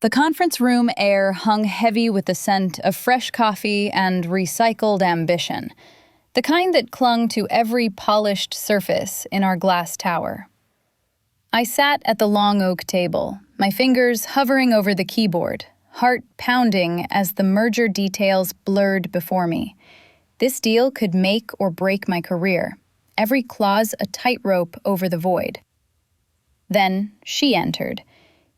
The conference room air hung heavy with the scent of fresh coffee and recycled ambition, the kind that clung to every polished surface in our glass tower. I sat at the long oak table, my fingers hovering over the keyboard, heart pounding as the merger details blurred before me. This deal could make or break my career, every clause a tightrope over the void. Then she entered.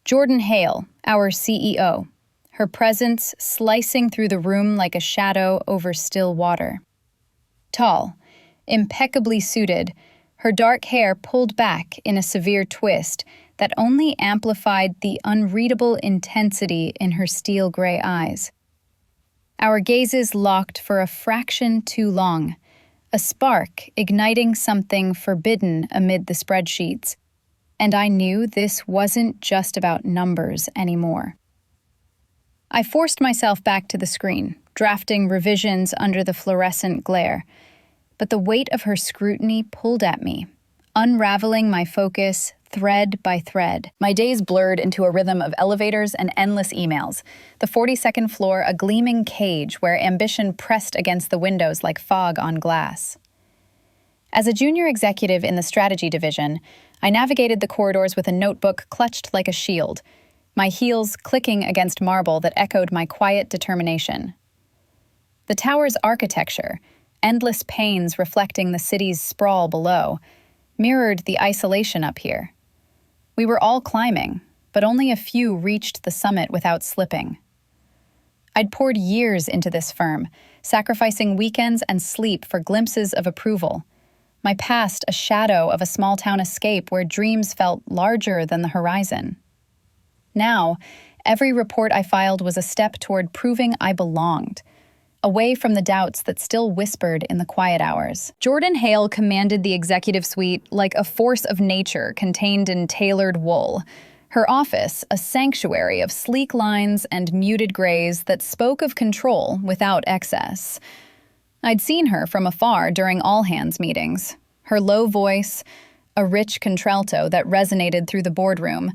Jordan Hale, our CEO, her presence slicing through the room like a shadow over still water. Tall, impeccably suited, her dark hair pulled back in a severe twist that only amplified the unreadable intensity in her steel gray eyes. Our gazes locked for a fraction too long, a spark igniting something forbidden amid the spreadsheets. And I knew this wasn't just about numbers anymore. I forced myself back to the screen, drafting revisions under the fluorescent glare. But the weight of her scrutiny pulled at me, unraveling my focus thread by thread. My days blurred into a rhythm of elevators and endless emails, the 42nd floor a gleaming cage where ambition pressed against the windows like fog on glass. As a junior executive in the strategy division, I navigated the corridors with a notebook clutched like a shield, my heels clicking against marble that echoed my quiet determination. The tower's architecture, endless panes reflecting the city's sprawl below, mirrored the isolation up here. We were all climbing, but only a few reached the summit without slipping. I'd poured years into this firm, sacrificing weekends and sleep for glimpses of approval. My past a shadow of a small-town escape where dreams felt larger than the horizon. Now, every report I filed was a step toward proving I belonged, away from the doubts that still whispered in the quiet hours. Jordan Hale commanded the executive suite like a force of nature contained in tailored wool. Her office, a sanctuary of sleek lines and muted grays that spoke of control without excess. I'd seen her from afar during all-hands meetings. Her low voice, a rich contralto that resonated through the boardroom,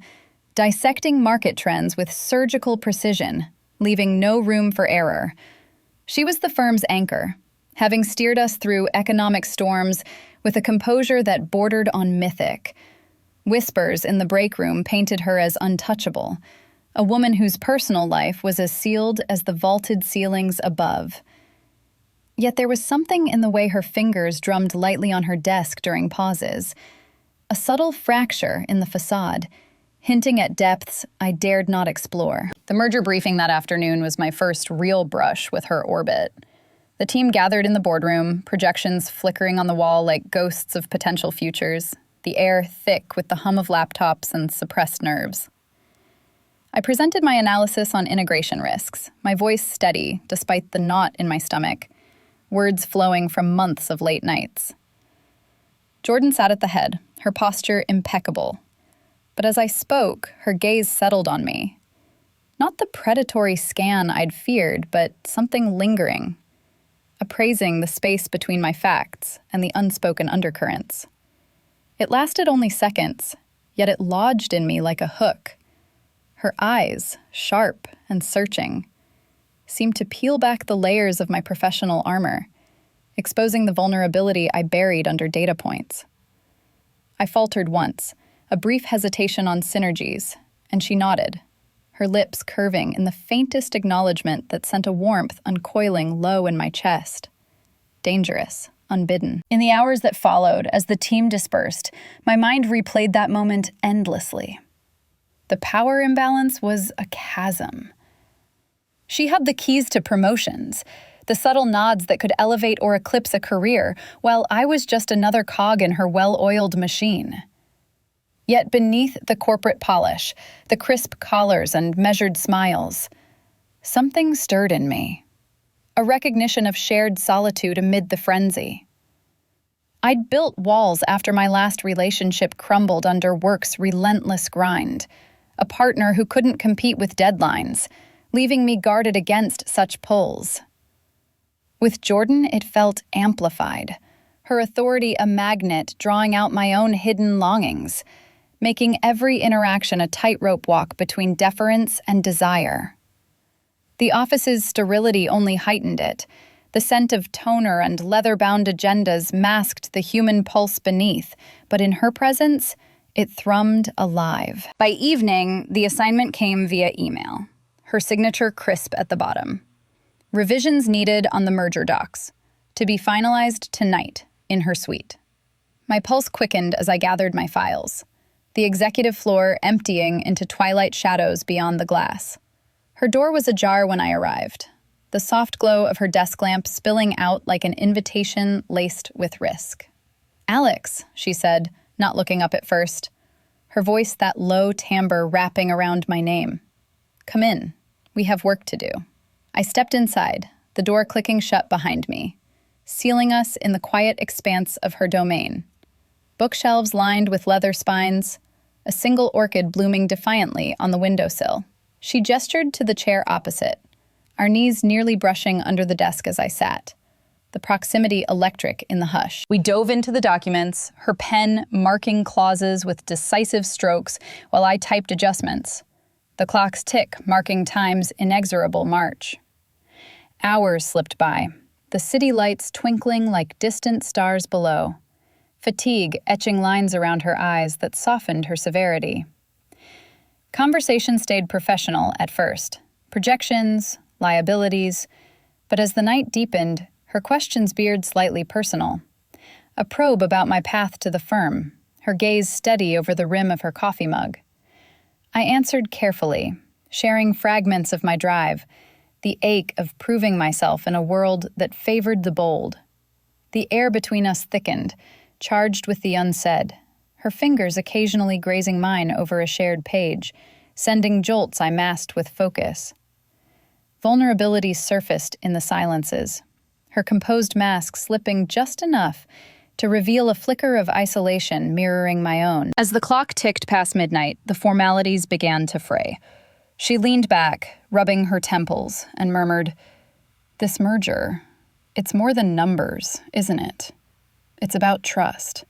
dissecting market trends with surgical precision, leaving no room for error. She was the firm's anchor, having steered us through economic storms with a composure that bordered on mythic. Whispers in the break room painted her as untouchable, a woman whose personal life was as sealed as the vaulted ceilings above. Yet there was something in the way her fingers drummed lightly on her desk during pauses, a subtle fracture in the facade, hinting at depths I dared not explore. The merger briefing that afternoon was my first real brush with her orbit. The team gathered in the boardroom, projections flickering on the wall like ghosts of potential futures, the air thick with the hum of laptops and suppressed nerves. I presented my analysis on integration risks, my voice steady despite the knot in my stomach, words flowing from months of late nights. Jordan sat at the head, her posture impeccable. But as I spoke, her gaze settled on me. Not the predatory scan I'd feared, but something lingering, appraising the space between my facts and the unspoken undercurrents. It lasted only seconds, yet it lodged in me like a hook. Her eyes, sharp and searching, seemed to peel back the layers of my professional armor, exposing the vulnerability I buried under data points. I faltered once, a brief hesitation on synergies, and she nodded, her lips curving in the faintest acknowledgement that sent a warmth uncoiling low in my chest. Dangerous, unbidden. In the hours that followed, as the team dispersed, my mind replayed that moment endlessly. The power imbalance was a chasm. She had the keys to promotions, the subtle nods that could elevate or eclipse a career, while I was just another cog in her well-oiled machine. Yet beneath the corporate polish, the crisp collars and measured smiles, something stirred in me, a recognition of shared solitude amid the frenzy. I'd built walls after my last relationship crumbled under work's relentless grind, a partner who couldn't compete with deadlines, leaving me guarded against such pulls. With Jordan, it felt amplified, her authority a magnet drawing out my own hidden longings. making every interaction a tightrope walk between deference and desire. The office's sterility only heightened it. The scent of toner and leather-bound agendas masked the human pulse beneath, but in her presence, it thrummed alive. By evening, the assignment came via email, her signature crisp at the bottom. Revisions needed on the merger docs, to be finalized tonight in her suite. My pulse quickened as I gathered my files, the executive floor emptying into twilight shadows beyond the glass. Her door was ajar when I arrived, the soft glow of her desk lamp spilling out like an invitation laced with risk. "Alex," she said, not looking up at first, her voice that low timbre wrapping around my name. "Come in. We have work to do." I stepped inside, the door clicking shut behind me, sealing us in the quiet expanse of her domain. Bookshelves lined with leather spines, a single orchid blooming defiantly on the windowsill. She gestured to the chair opposite, our knees nearly brushing under the desk as I sat, the proximity electric in the hush. We dove into the documents, her pen marking clauses with decisive strokes while I typed adjustments, the clock's tick marking time's inexorable march. Hours slipped by, the city lights twinkling like distant stars below, fatigue etching lines around her eyes that softened her severity. Conversation stayed professional at first, projections, liabilities, but as the night deepened, her questions veered slightly personal. A probe about my path to the firm, her gaze steady over the rim of her coffee mug. I answered carefully, sharing fragments of my drive, the ache of proving myself in a world that favored the bold. The air between us thickened, charged with the unsaid, her fingers occasionally grazing mine over a shared page, sending jolts I masked with focus. Vulnerability surfaced in the silences, her composed mask slipping just enough to reveal a flicker of isolation mirroring my own. As the clock ticked past midnight, the formalities began to fray. She leaned back, rubbing her temples, and murmured, "This merger, it's more than numbers, isn't it? It's about trust."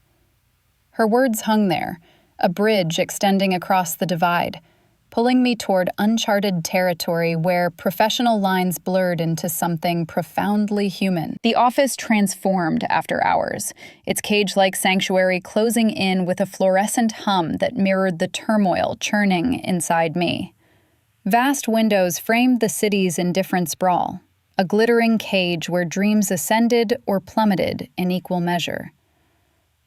Her words hung there, a bridge extending across the divide, pulling me toward uncharted territory where professional lines blurred into something profoundly human. The office transformed after hours, its cage-like sanctuary closing in with a fluorescent hum that mirrored the turmoil churning inside me. Vast windows framed the city's indifferent sprawl, a glittering cage where dreams ascended or plummeted in equal measure.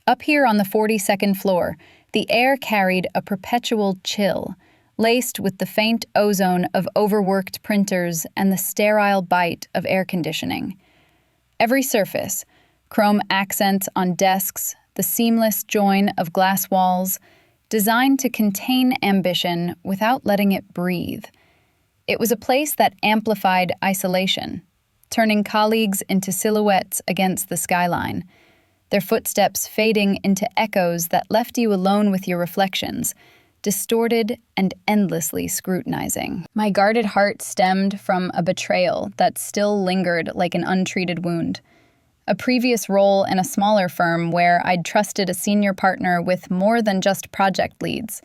Up here on the 42nd floor, the air carried a perpetual chill, laced with the faint ozone of overworked printers and the sterile bite of air conditioning. Every surface, chrome accents on desks, the seamless join of glass walls, designed to contain ambition without letting it breathe. It was a place that amplified isolation, turning colleagues into silhouettes against the skyline, their footsteps fading into echoes that left you alone with your reflections, distorted and endlessly scrutinizing. My guarded heart stemmed from a betrayal that still lingered like an untreated wound. A previous role in a smaller firm where I'd trusted a senior partner with more than just project leads.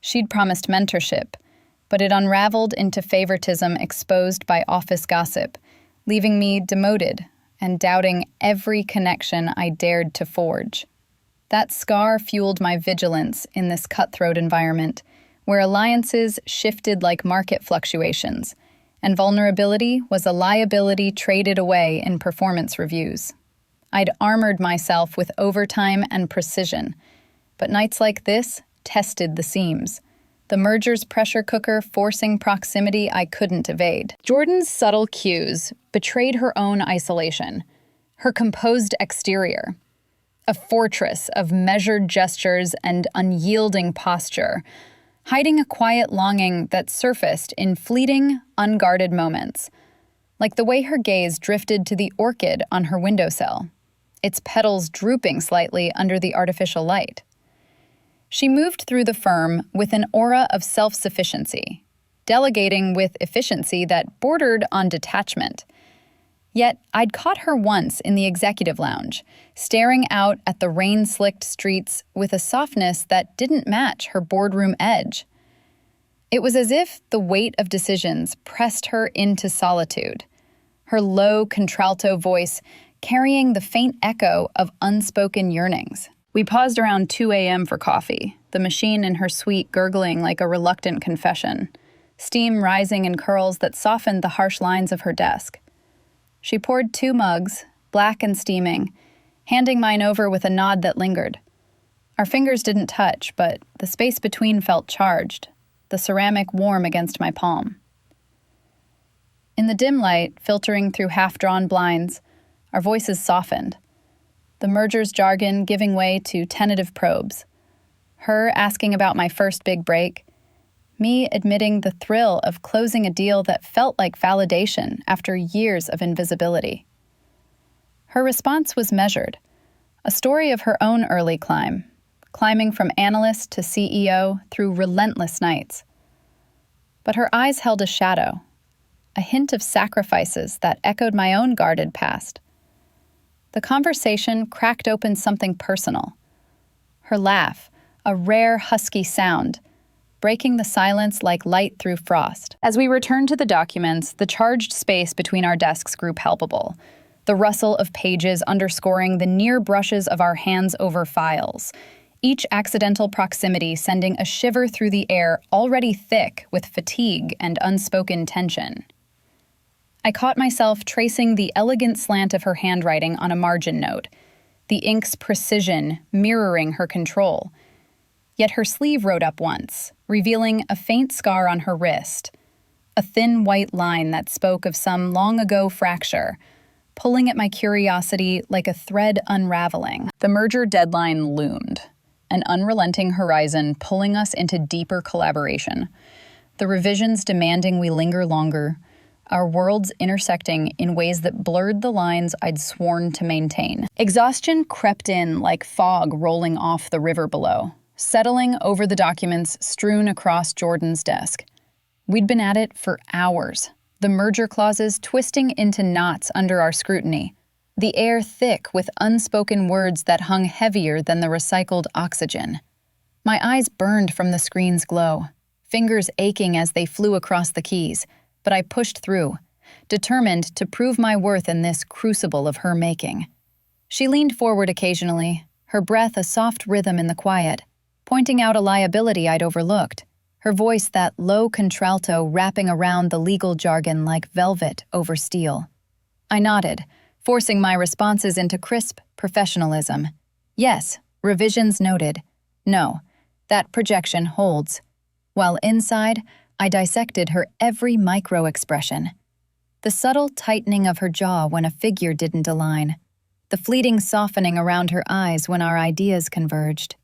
She'd promised mentorship, but it unraveled into favoritism exposed by office gossip, leaving me demoted and doubting every connection I dared to forge. That scar fueled my vigilance in this cutthroat environment, where alliances shifted like market fluctuations, and vulnerability was a liability traded away in performance reviews. I'd armored myself with overtime and precision, but nights like this tested the seams, the merger's pressure cooker forcing proximity I couldn't evade. Jordan's subtle cues betrayed her own isolation, her composed exterior, a fortress of measured gestures and unyielding posture, hiding a quiet longing that surfaced in fleeting, unguarded moments, like the way her gaze drifted to the orchid on her windowsill, its petals drooping slightly under the artificial light. She moved through the firm with an aura of self-sufficiency, delegating with efficiency that bordered on detachment. Yet I'd caught her once in the executive lounge, staring out at the rain-slicked streets with a softness that didn't match her boardroom edge. It was as if the weight of decisions pressed her into solitude, her low contralto voice carrying the faint echo of unspoken yearnings. We paused around 2 a.m. for coffee, the machine in her suite gurgling like a reluctant confession, steam rising in curls that softened the harsh lines of her desk. She poured 2 mugs, black and steaming, handing mine over with a nod that lingered. Our fingers didn't touch, but the space between felt charged, the ceramic warm against my palm. In the dim light, filtering through half-drawn blinds, our voices softened, the merger's jargon giving way to tentative probes. Her asking about my first big break, me admitting the thrill of closing a deal that felt like validation after years of invisibility. Her response was measured, a story of her own early climb, climbing from analyst to CEO through relentless nights. But her eyes held a shadow, a hint of sacrifices that echoed my own guarded past. The conversation cracked open something personal. Her laugh, a rare husky sound, breaking the silence like light through frost. As we returned to the documents, the charged space between our desks grew palpable, the rustle of pages underscoring the near brushes of our hands over files, each accidental proximity sending a shiver through the air already thick with fatigue and unspoken tension. I caught myself tracing the elegant slant of her handwriting on a margin note, the ink's precision mirroring her control. Yet her sleeve rode up once, revealing a faint scar on her wrist, a thin white line that spoke of some long-ago fracture, pulling at my curiosity like a thread unraveling. The merger deadline loomed, an unrelenting horizon pulling us into deeper collaboration, the revisions demanding we linger longer, our worlds intersecting in ways that blurred the lines I'd sworn to maintain. Exhaustion crept in like fog rolling off the river below, settling over the documents strewn across Jordan's desk. We'd been at it for hours, the merger clauses twisting into knots under our scrutiny, the air thick with unspoken words that hung heavier than the recycled oxygen. My eyes burned from the screen's glow, fingers aching as they flew across the keys, but I pushed through, determined to prove my worth in this crucible of her making. She leaned forward occasionally, her breath a soft rhythm in the quiet, pointing out a liability I'd overlooked, her voice that low contralto wrapping around the legal jargon like velvet over steel. I nodded, forcing my responses into crisp professionalism. Yes, revisions noted. No, that projection holds. While inside, I dissected her every micro-expression. The subtle tightening of her jaw when a figure didn't align. The fleeting softening around her eyes when our ideas converged.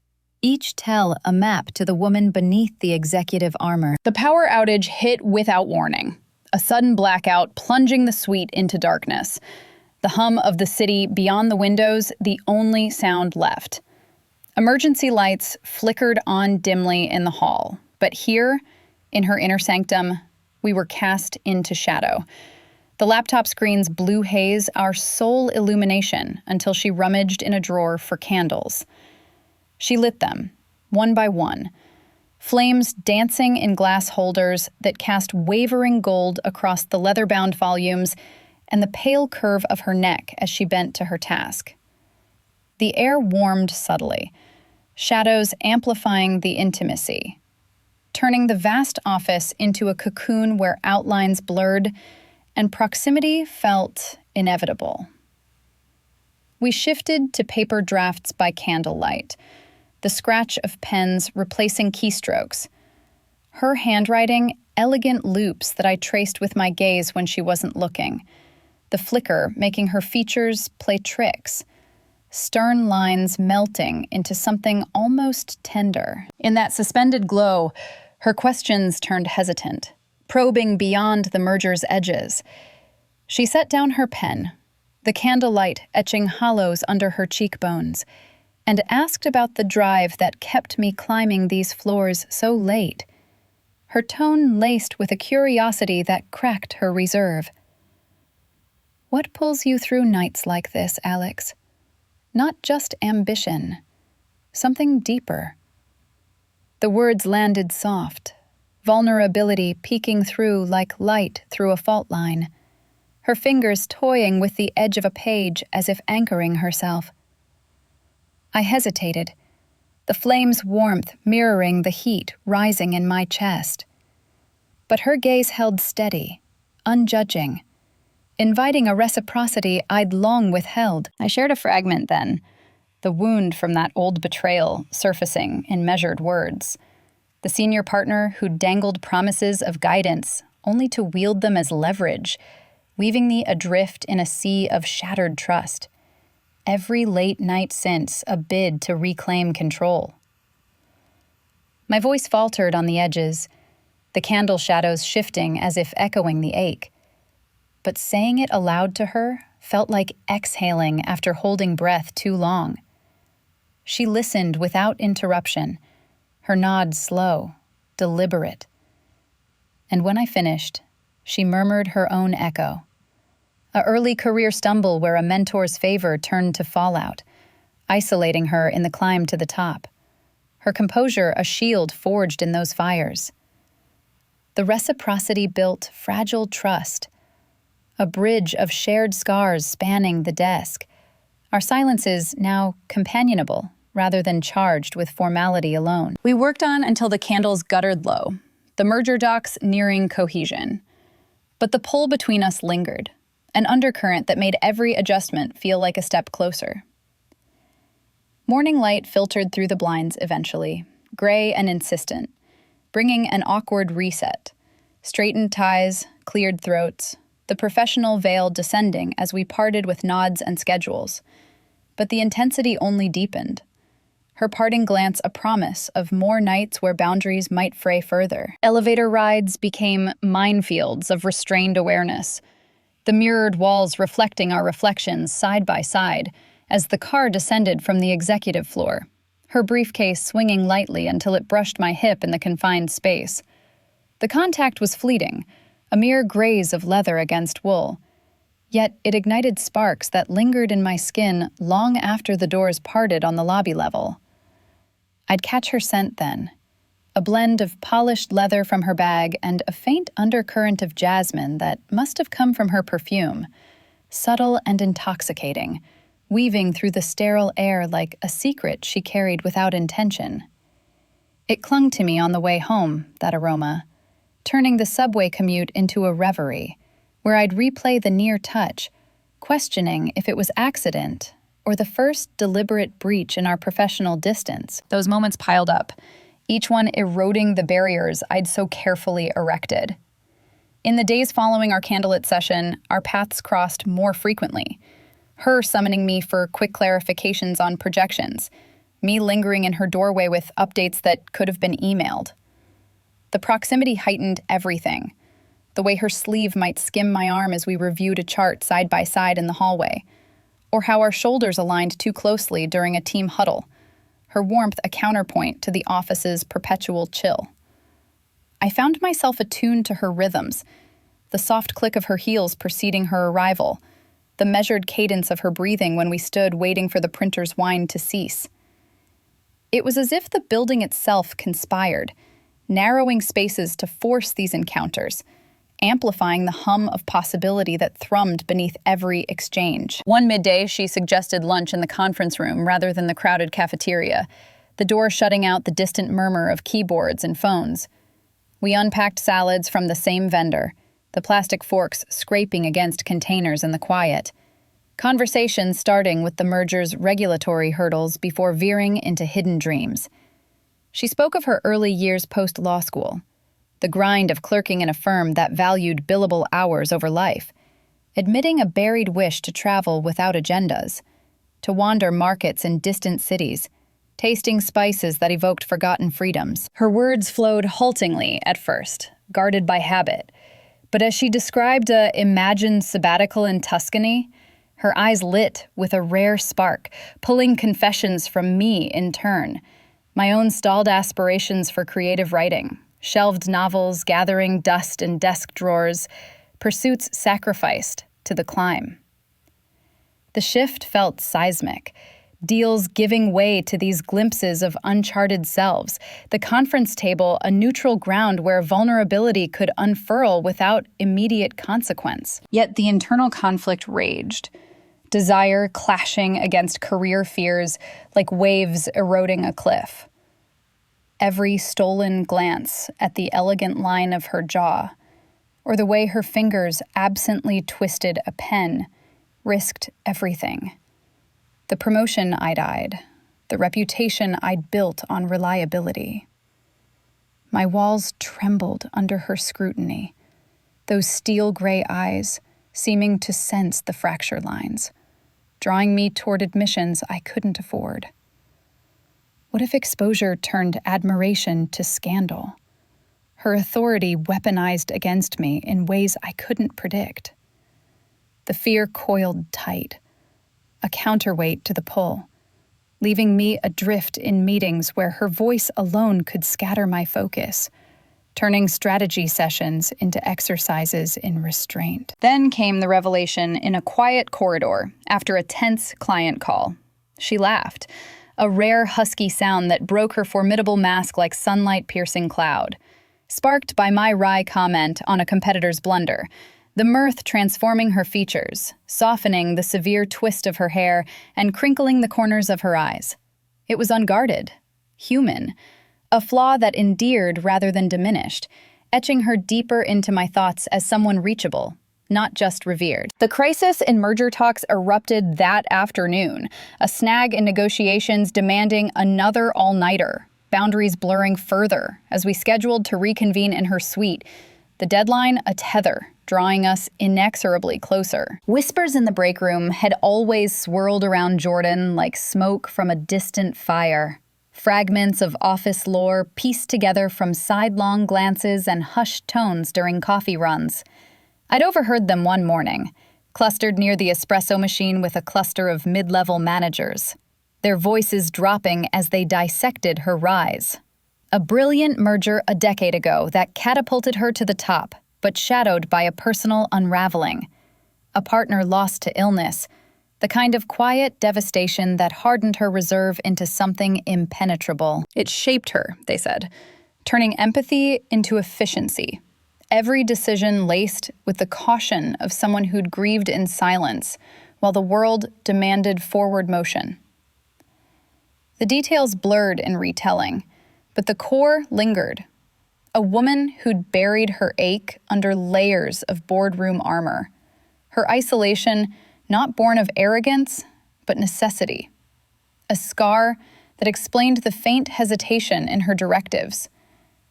Each tell a map to the woman beneath the executive armor. The power outage hit without warning. A sudden blackout plunging the suite into darkness. The hum of the city beyond the windows, the only sound left. Emergency lights flickered on dimly in the hall, but here, in her inner sanctum, we were cast into shadow. The laptop screen's blue haze our sole illumination until she rummaged in a drawer for candles. She lit them, one by one, flames dancing in glass holders that cast wavering gold across the leather-bound volumes and the pale curve of her neck as she bent to her task. The air warmed subtly, shadows amplifying the intimacy, turning the vast office into a cocoon where outlines blurred and proximity felt inevitable. We shifted to paper drafts by candlelight, the scratch of pens replacing keystrokes. Her handwriting, elegant loops that I traced with my gaze when she wasn't looking, the flicker making her features play tricks, stern lines melting into something almost tender. In that suspended glow, her questions turned hesitant, probing beyond the merger's edges. She set down her pen, the candlelight etching hollows under her cheekbones, and asked about the drive that kept me climbing these floors so late, her tone laced with a curiosity that cracked her reserve. What pulls you through nights like this, Alex? Not just ambition, something deeper. The words landed soft, vulnerability peeking through like light through a fault line, her fingers toying with the edge of a page as if anchoring herself. I hesitated, the flame's warmth mirroring the heat rising in my chest. But her gaze held steady, unjudging, inviting a reciprocity I'd long withheld. I shared a fragment then, the wound from that old betrayal surfacing in measured words. The senior partner who dangled promises of guidance only to wield them as leverage, leaving me adrift in a sea of shattered trust. Every late night since a bid to reclaim control. My voice faltered on the edges, the candle shadows shifting as if echoing the ache. But saying it aloud to her felt like exhaling after holding breath too long. She listened without interruption, her nod slow, deliberate. And when I finished, she murmured her own echo. A early career stumble where a mentor's favor turned to fallout, isolating her in the climb to the top. Her composure a shield forged in those fires. The reciprocity built fragile trust, a bridge of shared scars spanning the desk. Our silences now companionable rather than charged with formality alone. We worked on until the candles guttered low, the merger docs nearing cohesion. But the pull between us lingered, an undercurrent that made every adjustment feel like a step closer. Morning light filtered through the blinds eventually, gray and insistent, bringing an awkward reset. Straightened ties, cleared throats, the professional veil descending as we parted with nods and schedules. But the intensity only deepened. Her parting glance a promise of more nights where boundaries might fray further. Elevator rides became minefields of restrained awareness, the mirrored walls reflecting our reflections side by side as the car descended from the executive floor, her briefcase swinging lightly until it brushed my hip in the confined space. The contact was fleeting, a mere graze of leather against wool, yet it ignited sparks that lingered in my skin long after the doors parted on the lobby level. I'd catch her scent then, a blend of polished leather from her bag and a faint undercurrent of jasmine that must have come from her perfume, subtle and intoxicating, weaving through the sterile air like a secret she carried without intention. It clung to me on the way home, that aroma, turning the subway commute into a reverie, where I'd replay the near touch, questioning if it was accident or the first deliberate breach in our professional distance. Those moments piled up, each one eroding the barriers I'd so carefully erected. In the days following our candlelit session, our paths crossed more frequently, her summoning me for quick clarifications on projections, me lingering in her doorway with updates that could have been emailed. The proximity heightened everything, the way her sleeve might skim my arm as we reviewed a chart side by side in the hallway, or how our shoulders aligned too closely during a team huddle, her warmth a counterpoint to the office's perpetual chill. I found myself attuned to her rhythms, the soft click of her heels preceding her arrival, the measured cadence of her breathing when we stood waiting for the printer's whine to cease. It was as if the building itself conspired, narrowing spaces to force these encounters, amplifying the hum of possibility that thrummed beneath every exchange. One midday, she suggested lunch in the conference room rather than the crowded cafeteria, the door shutting out the distant murmur of keyboards and phones. We unpacked salads from the same vendor, the plastic forks scraping against containers in the quiet. Conversation starting with the merger's regulatory hurdles before veering into hidden dreams. She spoke of her early years post-law school, the grind of clerking in a firm that valued billable hours over life, admitting a buried wish to travel without agendas, to wander markets in distant cities, tasting spices that evoked forgotten freedoms. Her words flowed haltingly at first, guarded by habit, but as she described a imagined sabbatical in Tuscany, her eyes lit with a rare spark, pulling confessions from me in turn, my own stalled aspirations for creative writing, shelved novels gathering dust in desk drawers, pursuits sacrificed to the climb. The shift felt seismic. Deals giving way to these glimpses of uncharted selves. The conference table, a neutral ground where vulnerability could unfurl without immediate consequence. Yet the internal conflict raged. Desire clashing against career fears like waves eroding a cliff. Every stolen glance at the elegant line of her jaw, or the way her fingers absently twisted a pen, risked everything. The promotion I'd eyed, the reputation I'd built on reliability. My walls trembled under her scrutiny, those steel-gray eyes seeming to sense the fracture lines, drawing me toward admissions I couldn't afford. What if exposure turned admiration to scandal? Her authority weaponized against me in ways I couldn't predict. The fear coiled tight, a counterweight to the pull, leaving me adrift in meetings where her voice alone could scatter my focus, turning strategy sessions into exercises in restraint. Then came the revelation in a quiet corridor after a tense client call. She laughed, a rare husky sound that broke her formidable mask like sunlight-piercing cloud, sparked by my wry comment on a competitor's blunder, the mirth transforming her features, softening the severe twist of her hair and crinkling the corners of her eyes. It was unguarded, human, a flaw that endeared rather than diminished, etching her deeper into my thoughts as someone reachable, not just revered. The crisis in merger talks erupted that afternoon, a snag in negotiations demanding another all-nighter, boundaries blurring further as we scheduled to reconvene in her suite, the deadline a tether, drawing us inexorably closer. Whispers in the break room had always swirled around Jordan like smoke from a distant fire. Fragments of office lore pieced together from sidelong glances and hushed tones during coffee runs. I'd overheard them one morning, clustered near the espresso machine with a cluster of mid-level managers, their voices dropping as they dissected her rise. A brilliant merger a decade ago that catapulted her to the top, but shadowed by a personal unraveling. A partner lost to illness, the kind of quiet devastation that hardened her reserve into something impenetrable. It shaped her, they said, turning empathy into efficiency. Every decision laced with the caution of someone who'd grieved in silence, while the world demanded forward motion. The details blurred in retelling, but the core lingered. A woman who'd buried her ache under layers of boardroom armor. Her isolation not born of arrogance, but necessity. A scar that explained the faint hesitation in her directives.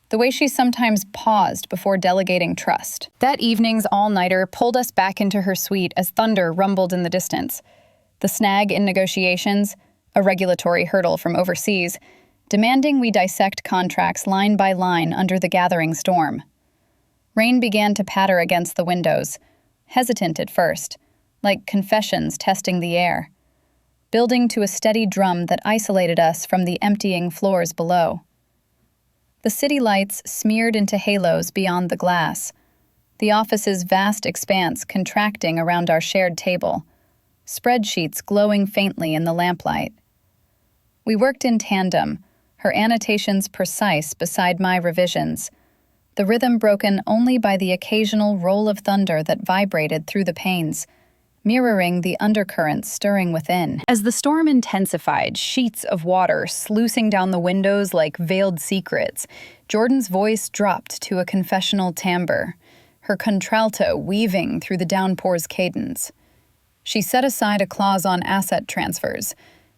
The way she sometimes paused before delegating trust. That evening's all-nighter pulled us back into her suite as thunder rumbled in the distance. The snag in negotiations, a regulatory hurdle from overseas, demanding we dissect contracts line by line under the gathering storm. Rain began to patter against the windows, hesitant at first, like confessions testing the air, building to a steady drum that isolated us from the emptying floors below. The city lights smeared into halos beyond the glass, the office's vast expanse contracting around our shared table, spreadsheets glowing faintly in the lamplight. We worked in tandem, her annotations precise beside my revisions, the rhythm broken only by the occasional roll of thunder that vibrated through the panes, mirroring the undercurrents stirring within. As the storm intensified, sheets of water sluicing down the windows like veiled secrets, Jordan's voice dropped to a confessional timbre, her contralto weaving through the downpour's cadence. She set aside a clause on asset transfers,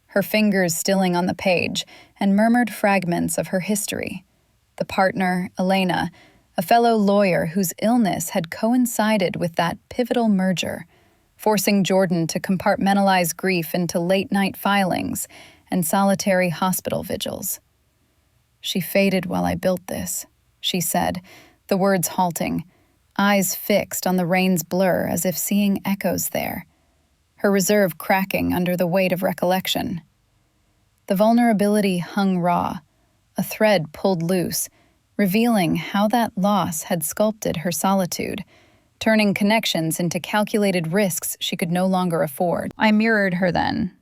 her fingers stilling on the page, and murmured fragments of her history. The partner, Elena, a fellow lawyer whose illness had coincided with that pivotal merger, forcing Jordan to compartmentalize grief into late-night filings and solitary hospital vigils. She faded while I built this, she said, the words halting, eyes fixed on the rain's blur as if seeing echoes there, her reserve cracking under the weight of recollection. The vulnerability hung raw, a thread pulled loose, revealing how that loss had sculpted her solitude, turning connections into calculated risks she could no longer afford. I mirrored her then,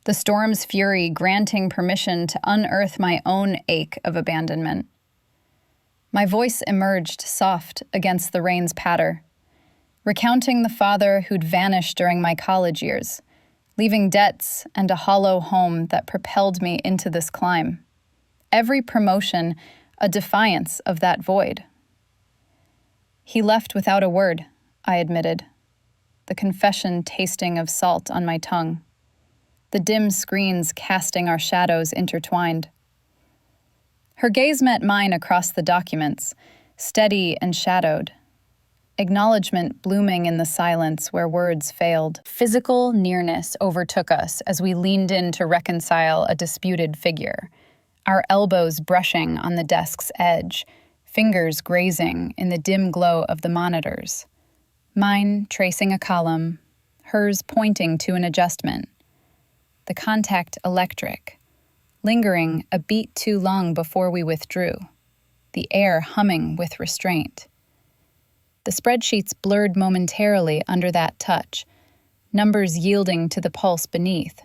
the storm's fury granting permission to unearth my own ache of abandonment. My voice emerged soft against the rain's patter, recounting the father who'd vanished during my college years, leaving debts and a hollow home that propelled me into this climb. Every promotion a defiance of that void. He left without a word, I admitted, the confession tasting of salt on my tongue, the dim screens casting our shadows intertwined. Her gaze met mine across the documents, steady and shadowed, acknowledgement blooming in the silence where words failed. Physical nearness overtook us as we leaned in to reconcile a disputed figure, our elbows brushing on the desk's edge, fingers grazing in the dim glow of the monitors. Mine tracing a column, hers pointing to an adjustment. The contact electric, lingering a beat too long before we withdrew, the air humming with restraint. The spreadsheets blurred momentarily under that touch, numbers yielding to the pulse beneath,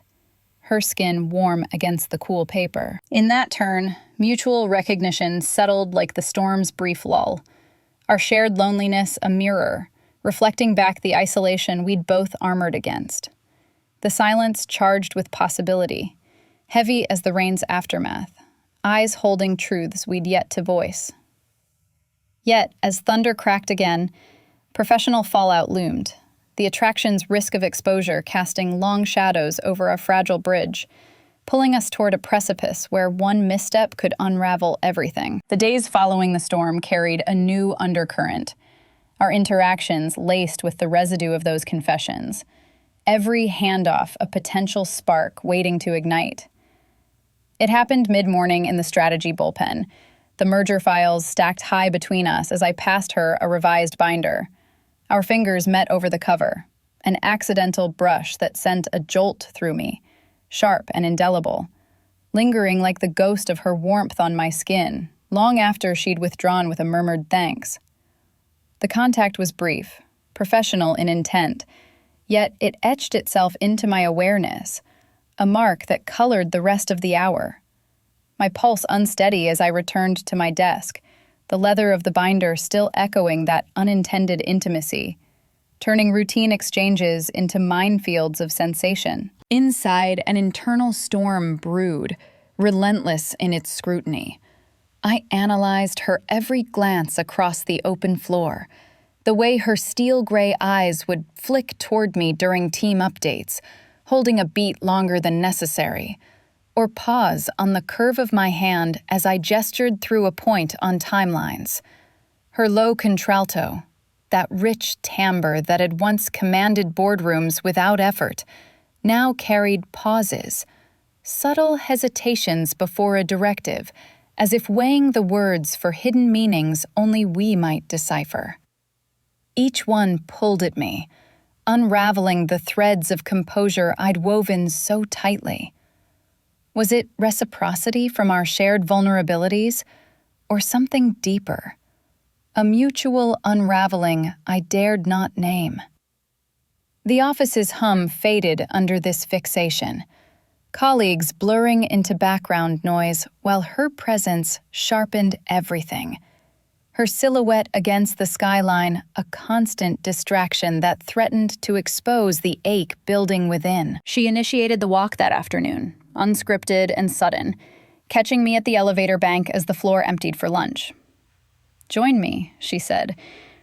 her skin warm against the cool paper. In that turn, mutual recognition settled like the storm's brief lull, our shared loneliness a mirror, reflecting back the isolation we'd both armored against. The silence charged with possibility, heavy as the rain's aftermath, eyes holding truths we'd yet to voice. Yet, as thunder cracked again, professional fallout loomed, the attraction's risk of exposure casting long shadows over a fragile bridge, pulling us toward a precipice where one misstep could unravel everything. The days following the storm carried a new undercurrent, our interactions laced with the residue of those confessions, every handoff a potential spark waiting to ignite. It happened mid-morning in the strategy bullpen, the merger files stacked high between us as I passed her a revised binder. Our fingers met over the cover, an accidental brush that sent a jolt through me, sharp and indelible, lingering like the ghost of her warmth on my skin, long after she'd withdrawn with a murmured thanks. The contact was brief, professional in intent, yet it etched itself into my awareness, a mark that colored the rest of the hour. My pulse unsteady as I returned to my desk, the leather of the binder still echoing that unintended intimacy, turning routine exchanges into minefields of sensation. Inside, an internal storm brewed, relentless in its scrutiny. I analyzed her every glance across the open floor, the way her steel-gray eyes would flick toward me during team updates, holding a beat longer than necessary, or pause on the curve of my hand as I gestured through a point on timelines. Her low contralto, that rich timbre that had once commanded boardrooms without effort, now carried pauses, subtle hesitations before a directive, as if weighing the words for hidden meanings only we might decipher. Each one pulled at me, unraveling the threads of composure I'd woven so tightly. Was it reciprocity from our shared vulnerabilities, or something deeper? A mutual unraveling I dared not name. The office's hum faded under this fixation, colleagues blurring into background noise while her presence sharpened everything. Her silhouette against the skyline, a constant distraction that threatened to expose the ache building within. She initiated the walk that afternoon, unscripted and sudden, catching me at the elevator bank as the floor emptied for lunch. "Join me," she said,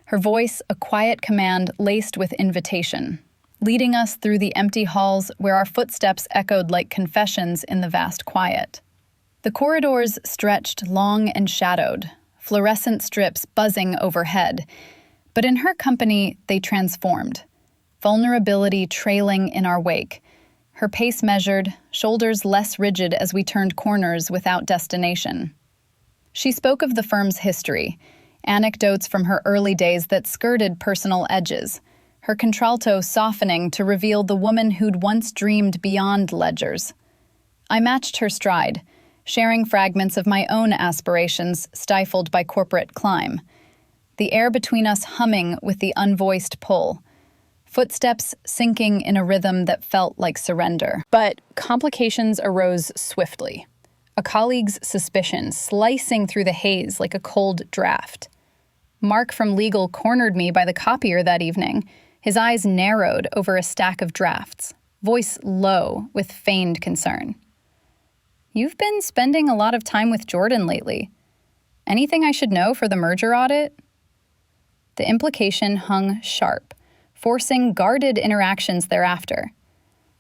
her voice a quiet command laced with invitation, leading us through the empty halls where our footsteps echoed like confessions in the vast quiet. The corridors stretched long and shadowed, fluorescent strips buzzing overhead, but in her company they transformed, vulnerability trailing in our wake, her pace measured, shoulders less rigid as we turned corners without destination. She spoke of the firm's history, anecdotes from her early days that skirted personal edges, her contralto softening to reveal the woman who'd once dreamed beyond ledgers. I matched her stride, sharing fragments of my own aspirations stifled by corporate climb. the air between us humming with the unvoiced pull, footsteps sinking in a rhythm that felt like surrender. But complications arose swiftly, a colleague's suspicion slicing through the haze like a cold draft. Mark from legal cornered me by the copier that evening, his eyes narrowed over a stack of drafts, voice low with feigned concern. "You've been spending a lot of time with Jordan lately. Anything I should know for the merger audit?" The implication hung sharp, forcing guarded interactions thereafter.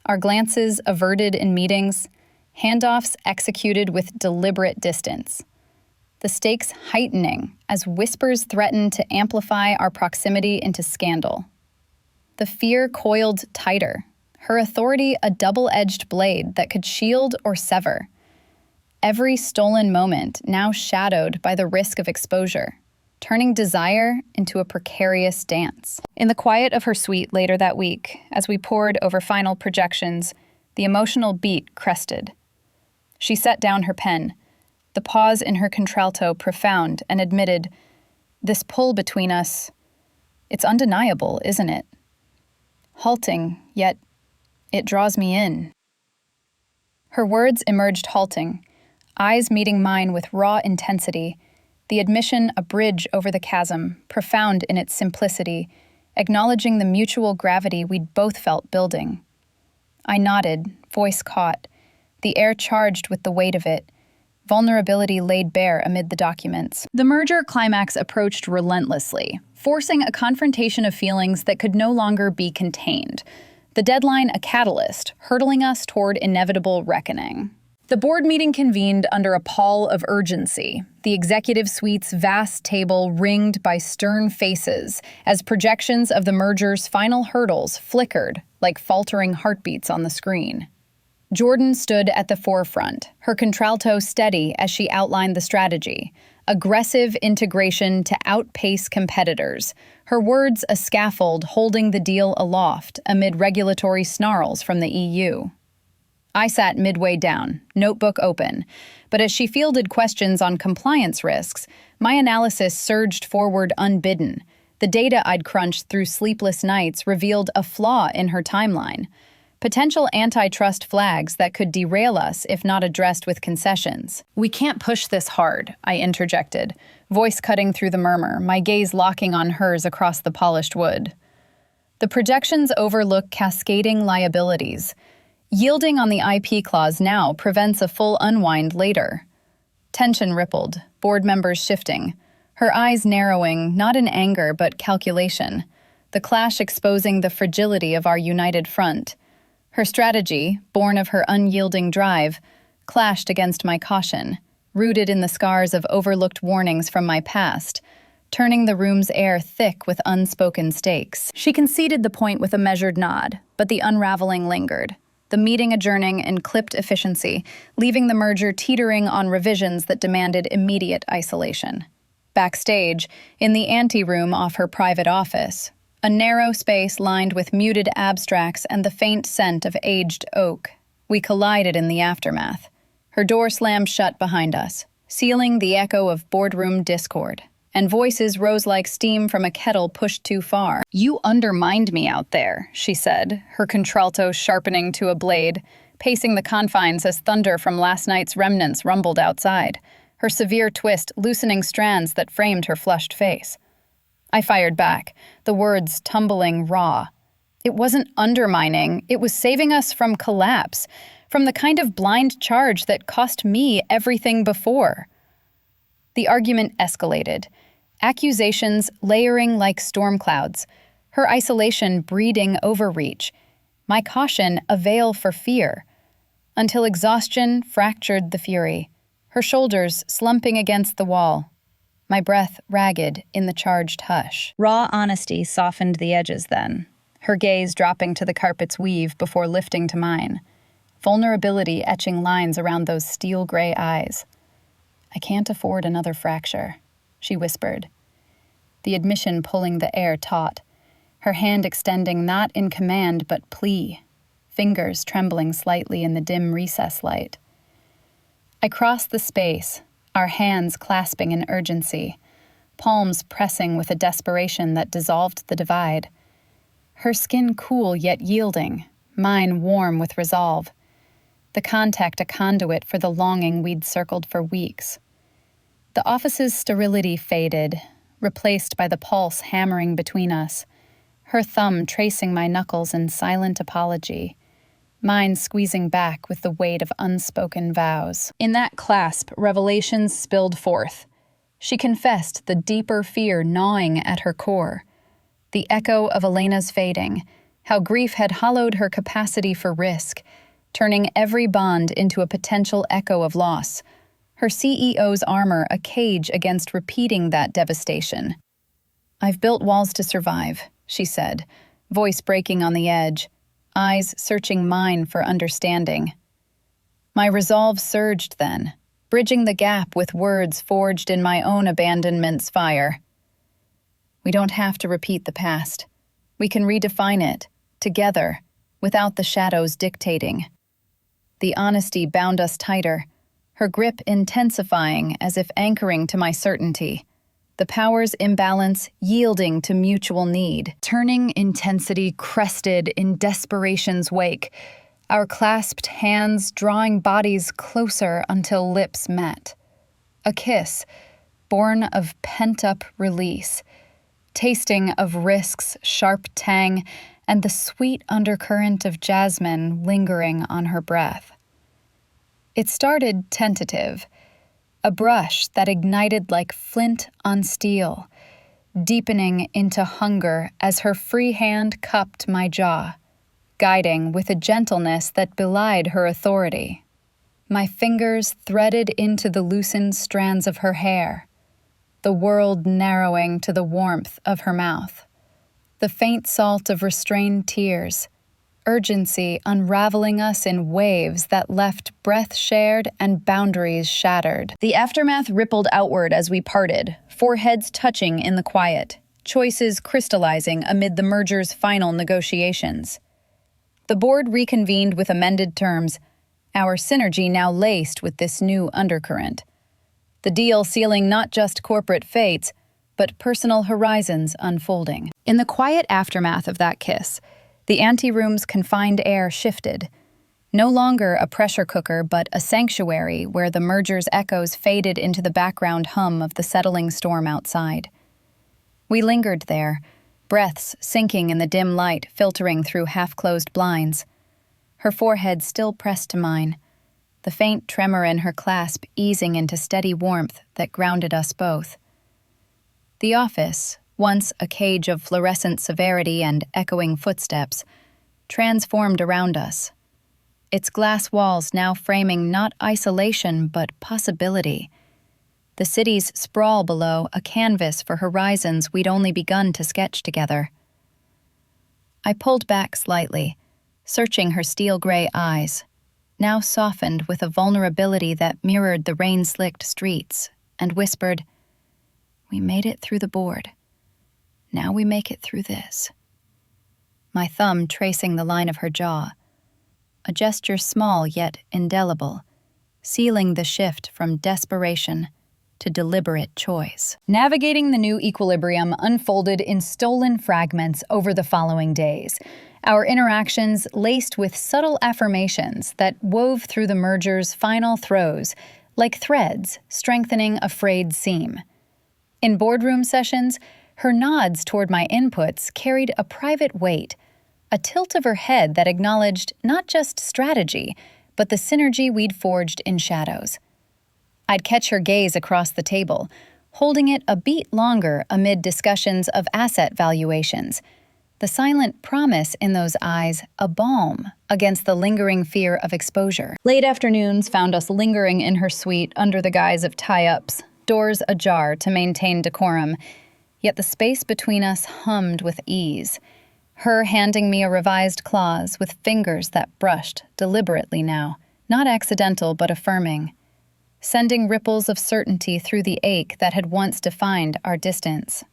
Our glances averted in meetings, handoffs executed with deliberate distance. The stakes heightening as whispers threatened to amplify our proximity into scandal. The fear coiled tighter, her authority a double-edged blade that could shield or sever. Every stolen moment now shadowed by the risk of exposure, turning desire into a precarious dance. In the quiet of her suite later that week, as we pored over final projections, the emotional beat crested. She set down her pen, the pause in her contralto profound, and admitted, "This pull between us, it's undeniable, isn't it? Halting, yet it draws me in." Her words emerged halting, eyes meeting mine with raw intensity, the admission a bridge over the chasm, profound in its simplicity, acknowledging the mutual gravity we'd both felt building. I nodded, voice caught, the air charged with the weight of it, vulnerability laid bare amid the documents. The merger climax approached relentlessly, forcing a confrontation of feelings that could no longer be contained. The deadline a catalyst, hurtling us toward inevitable reckoning. The board meeting convened under a pall of urgency, the executive suite's vast table ringed by stern faces as projections of the merger's final hurdles flickered like faltering heartbeats on the screen. Jordan stood at the forefront, her contralto steady as she outlined the strategy, aggressive integration to outpace competitors, her words a scaffold holding the deal aloft amid regulatory snarls from the EU. I sat midway down, notebook open, but as she fielded questions on compliance risks, my analysis surged forward unbidden. The data I'd crunched through sleepless nights revealed a flaw in her timeline. Potential antitrust flags that could derail us if not addressed with concessions. "We can't push this hard," I interjected, voice cutting through the murmur, my gaze locking on hers across the polished wood. The projections overlook cascading liabilities. Yielding on the IP clause now prevents a full unwind later. Tension rippled, board members shifting, her eyes narrowing not in anger but calculation, the clash exposing the fragility of our united front. Her strategy, born of her unyielding drive, clashed against my caution, rooted in the scars of overlooked warnings from my past, turning the room's air thick with unspoken stakes. She conceded the point with a measured nod, but the unraveling lingered, the meeting adjourning in clipped efficiency, leaving the merger teetering on revisions that demanded immediate isolation. Backstage, in the anteroom off her private office, a narrow space lined with muted abstracts and the faint scent of aged oak, we collided in the aftermath. Her door slammed shut behind us, sealing the echo of boardroom discord, and voices rose like steam from a kettle pushed too far. "You undermined me out there," she said, her contralto sharpening to a blade, pacing the confines as thunder from last night's remnants rumbled outside, her severe twist loosening strands that framed her flushed face. I fired back, the words tumbling raw. It wasn't undermining, it was saving us from collapse, from the kind of blind charge that cost me everything before. The argument escalated, accusations layering like storm clouds, her isolation breeding overreach, my caution a veil for fear, until exhaustion fractured the fury, her shoulders slumping against the wall, my breath ragged in the charged hush. Raw honesty softened the edges then, her gaze dropping to the carpet's weave before lifting to mine, vulnerability etching lines around those steel-gray eyes. "I can't afford another fracture," she whispered, the admission pulling the air taut, her hand extending not in command but plea, fingers trembling slightly in the dim recess light. I crossed the space, our hands clasping in urgency, palms pressing with a desperation that dissolved the divide. Her skin cool yet yielding, mine warm with resolve. The contact a conduit for the longing we'd circled for weeks. The office's sterility faded, replaced by the pulse hammering between us, her thumb tracing my knuckles in silent apology, mine squeezing back with the weight of unspoken vows. In that clasp, revelations spilled forth. She confessed the deeper fear gnawing at her core, the echo of Elena's fading, how grief had hollowed her capacity for risk, turning every bond into a potential echo of loss, her CEO's armor a cage against repeating that devastation. "I've built walls to survive," she said, voice breaking on the edge, eyes searching mine for understanding. My resolve surged then, bridging the gap with words forged in my own abandonment's fire. "We don't have to repeat the past. We can redefine it, together, without the shadows dictating." The honesty bound us tighter, her grip intensifying as if anchoring to my certainty, the power's imbalance yielding to mutual need. Turning intensity crested in desperation's wake, our clasped hands drawing bodies closer until lips met. A kiss, born of pent-up release, tasting of risk's sharp tang and the sweet undercurrent of jasmine lingering on her breath. It started tentative, a brush that ignited like flint on steel, deepening into hunger as her free hand cupped my jaw, guiding with a gentleness that belied her authority. My fingers threaded into the loosened strands of her hair, the world narrowing to the warmth of her mouth, the faint salt of restrained tears, urgency unraveling us in waves that left breath shared and boundaries shattered. The aftermath rippled outward as we parted, foreheads touching in the quiet, choices crystallizing amid the merger's final negotiations. The board reconvened with amended terms, our synergy now laced with this new undercurrent. The deal sealing not just corporate fates, but personal horizons unfolding. In the quiet aftermath of that kiss, the anteroom's confined air shifted. No longer a pressure cooker, but a sanctuary where the merger's echoes faded into the background hum of the settling storm outside. We lingered there, breaths sinking in the dim light filtering through half-closed blinds. Her forehead still pressed to mine, the faint tremor in her clasp easing into steady warmth that grounded us both. The office, once a cage of fluorescent severity and echoing footsteps, transformed around us, its glass walls now framing not isolation but possibility. The city's sprawl below a canvas for horizons we'd only begun to sketch together. I pulled back slightly, searching her steel-gray eyes, now softened with a vulnerability that mirrored the rain-slicked streets, and whispered, "We made it through the board. Now we make it through this." My thumb tracing the line of her jaw, a gesture small yet indelible, sealing the shift from desperation to deliberate choice. Navigating the new equilibrium unfolded in stolen fragments over the following days, our interactions laced with subtle affirmations that wove through the merger's final throes, like threads strengthening a frayed seam. In boardroom sessions, her nods toward my inputs carried a private weight, a tilt of her head that acknowledged not just strategy, but the synergy we'd forged in shadows. I'd catch her gaze across the table, holding it a beat longer amid discussions of asset valuations, the silent promise in those eyes a balm against the lingering fear of exposure. Late afternoons found us lingering in her suite under the guise of tie-ups, doors ajar to maintain decorum, yet the space between us hummed with ease, her handing me a revised clause with fingers that brushed deliberately now, not accidental but affirming, sending ripples of certainty through the ache that had once defined our distance.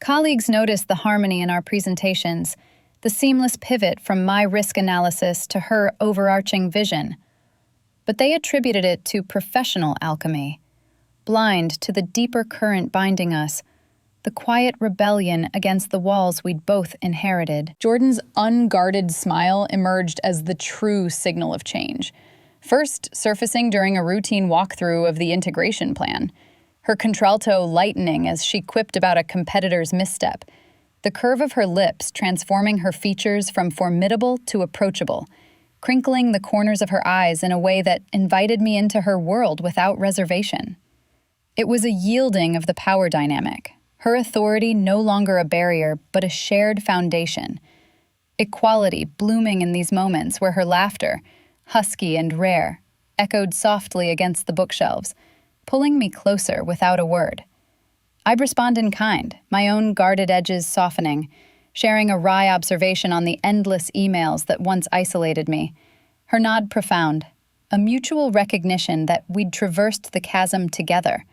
Colleagues noticed the harmony in our presentations, the seamless pivot from my risk analysis to her overarching vision, but they attributed it to professional alchemy. blind to the deeper current binding us, the quiet rebellion against the walls we'd both inherited. Jordan's unguarded smile emerged as the true signal of change, first surfacing during a routine walkthrough of the integration plan, her contralto lightening as she quipped about a competitor's misstep, the curve of her lips transforming her features from formidable to approachable, crinkling the corners of her eyes in a way that invited me into her world without reservation. It was a yielding of the power dynamic, her authority no longer a barrier but a shared foundation. Equality blooming in these moments where her laughter, husky and rare, echoed softly against the bookshelves, pulling me closer without a word. I'd respond in kind, my own guarded edges softening, sharing a wry observation on the endless emails that once isolated me. Her nod profound, a mutual recognition that we'd traversed the chasm together,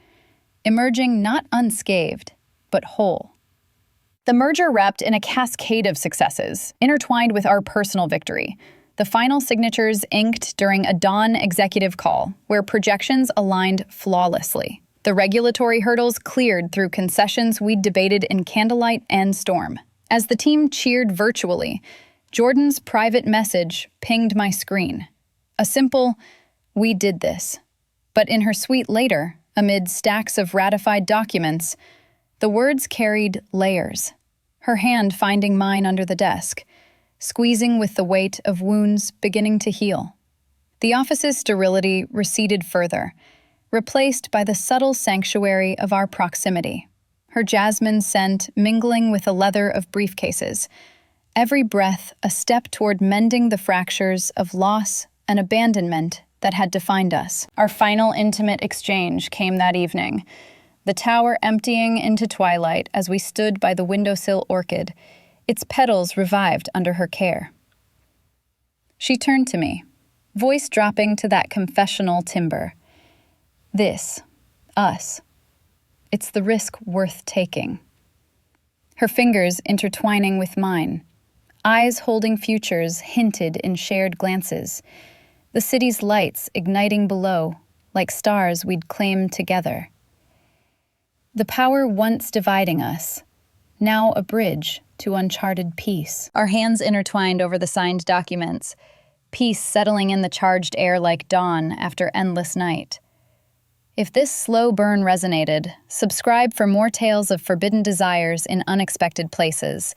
emerging not unscathed, but whole. The merger wrapped in a cascade of successes, intertwined with our personal victory. The final signatures inked during a dawn executive call, where projections aligned flawlessly. The regulatory hurdles cleared through concessions we'd debated in candlelight and storm. As the team cheered virtually, Jordan's private message pinged my screen. A simple, "We did this." But in her suite later, amid stacks of ratified documents, the words carried layers, her hand finding mine under the desk, squeezing with the weight of wounds beginning to heal. The office's sterility receded further, replaced by the subtle sanctuary of our proximity, her jasmine scent mingling with the leather of briefcases, every breath a step toward mending the fractures of loss and abandonment that had defined us. Our final intimate exchange came that evening, the tower emptying into twilight as we stood by the windowsill orchid, its petals revived under her care. She turned to me, voice dropping to that confessional timbre. This, us, it's the risk worth taking. Her fingers intertwining with mine, eyes holding futures hinted in shared glances, the city's lights igniting below, like stars we'd claimed together. The power once dividing us, now a bridge to uncharted peace. Our hands intertwined over the signed documents, peace settling in the charged air like dawn after endless night. If this slow burn resonated, subscribe for more tales of forbidden desires in unexpected places.